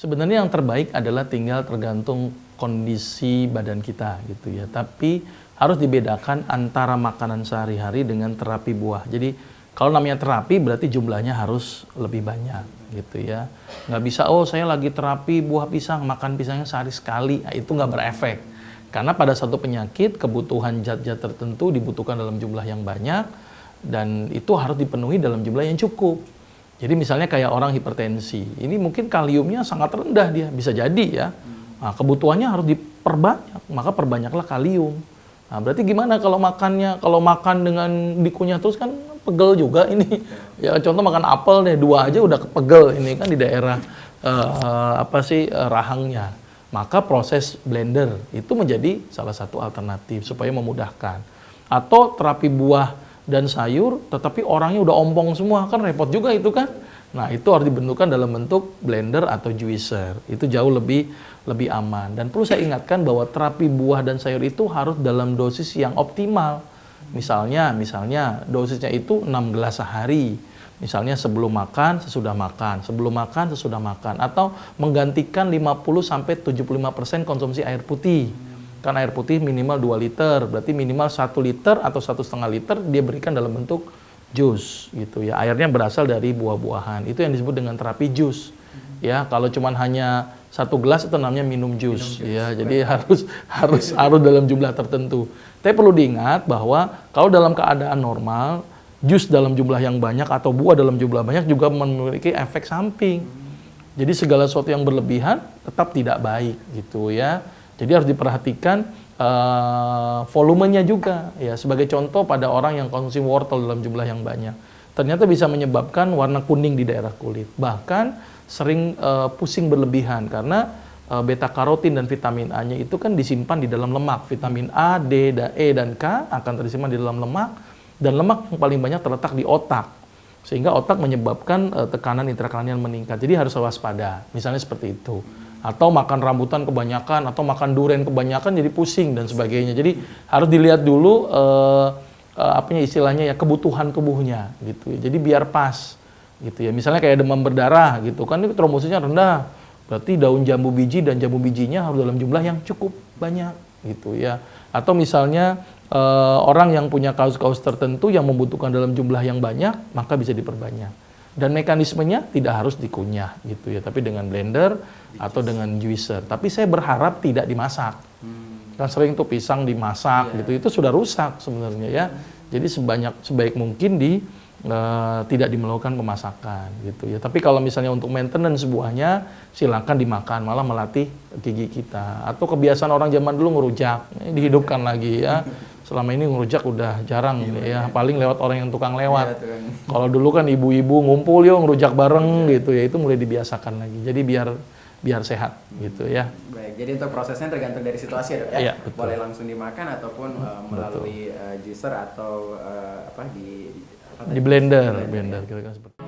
Sebenarnya yang terbaik adalah tinggal tergantung kondisi badan kita gitu ya. Tapi harus dibedakan antara makanan sehari-hari dengan terapi buah. Jadi kalau namanya terapi berarti jumlahnya harus lebih banyak gitu ya. Nggak bisa, oh saya lagi terapi buah pisang, makan pisangnya sehari sekali. Nah, itu nggak berefek. Karena pada satu penyakit kebutuhan zat-zat tertentu dibutuhkan dalam jumlah yang banyak dan itu harus dipenuhi dalam jumlah yang cukup. Jadi misalnya kayak orang hipertensi, ini mungkin kaliumnya sangat rendah dia, bisa jadi ya. Nah, kebutuhannya harus diperbanyak, maka perbanyaklah kalium. Nah, berarti gimana kalau makannya? Kalau makan dengan dikunyah terus kan pegel juga ini. Ya contoh makan apel deh, 2 aja udah pegel ini kan di daerah rahangnya. Maka proses blender itu menjadi salah satu alternatif supaya memudahkan. Atau terapi buah dan sayur, tetapi orangnya udah ompong semua, kan repot juga itu kan. Nah, itu harus dibentukkan dalam bentuk blender atau juicer. Itu jauh lebih aman. Dan perlu saya ingatkan bahwa terapi buah dan sayur itu harus dalam dosis yang optimal. Misalnya dosisnya itu 6 gelas sehari. Misalnya sebelum makan, sesudah makan, sebelum makan, sesudah makan. Atau menggantikan 50-75% konsumsi air putih. Kan air putih minimal 2 liter, berarti minimal 1 liter atau 1,5 liter dia berikan dalam bentuk jus gitu ya. Airnya berasal dari buah-buahan. Itu yang disebut dengan terapi jus. Ya, kalau cuman hanya 1 gelas itu namanya minum jus ya. Jadi harus dalam jumlah tertentu. Tapi perlu diingat bahwa kalau dalam keadaan normal, jus dalam jumlah yang banyak atau buah dalam jumlah banyak juga memiliki efek samping. Jadi segala sesuatu yang berlebihan tetap tidak baik gitu ya. Jadi harus diperhatikan volumenya juga ya. Sebagai contoh pada orang yang konsumsi wortel dalam jumlah yang banyak, ternyata bisa menyebabkan warna kuning di daerah kulit. Bahkan sering pusing berlebihan karena beta karotin dan vitamin A-nya itu kan disimpan di dalam lemak. Vitamin A, D, E, dan K akan tersimpan di dalam lemak dan lemak yang paling banyak terletak di otak. Sehingga otak menyebabkan tekanan intrakranial meningkat. Jadi harus waspada. Misalnya seperti itu. Atau makan rambutan kebanyakan, atau makan durian kebanyakan jadi pusing dan sebagainya. Jadi harus dilihat dulu istilahnya ya, kebutuhan tubuhnya gitu. Jadi biar pas gitu ya. Misalnya kayak demam berdarah gitu kan, ini trombositnya rendah. Berarti daun jambu biji dan jambu bijinya harus dalam jumlah yang cukup banyak gitu ya. Atau misalnya orang yang punya kaus-kaus tertentu yang membutuhkan dalam jumlah yang banyak, maka bisa diperbanyak. Dan mekanismenya tidak harus dikunyah gitu ya, tapi dengan blender atau dengan juicer. Tapi saya berharap tidak dimasak. Kan sering tuh pisang dimasak gitu, itu sudah rusak sebenarnya ya. Jadi sebaik mungkin tidak melakukan pemasakan gitu ya. Tapi kalau misalnya untuk maintenance buahnya, silakan dimakan, malah melatih gigi kita. Atau kebiasaan orang zaman dulu ngerujak, dihidupkan lagi ya. Selama ini ngerujak udah jarang ya, paling lewat orang yang tukang lewat. Kalau dulu kan ibu-ibu ngumpul yuk ngerujak bareng gitu ya, itu mulai dibiasakan lagi. Jadi biar sehat gitu ya. Baik, jadi untuk prosesnya tergantung dari situasi ya dok ya? Iya, betul. Boleh langsung dimakan ataupun melalui juicer atau di blender kira-kira seperti itu.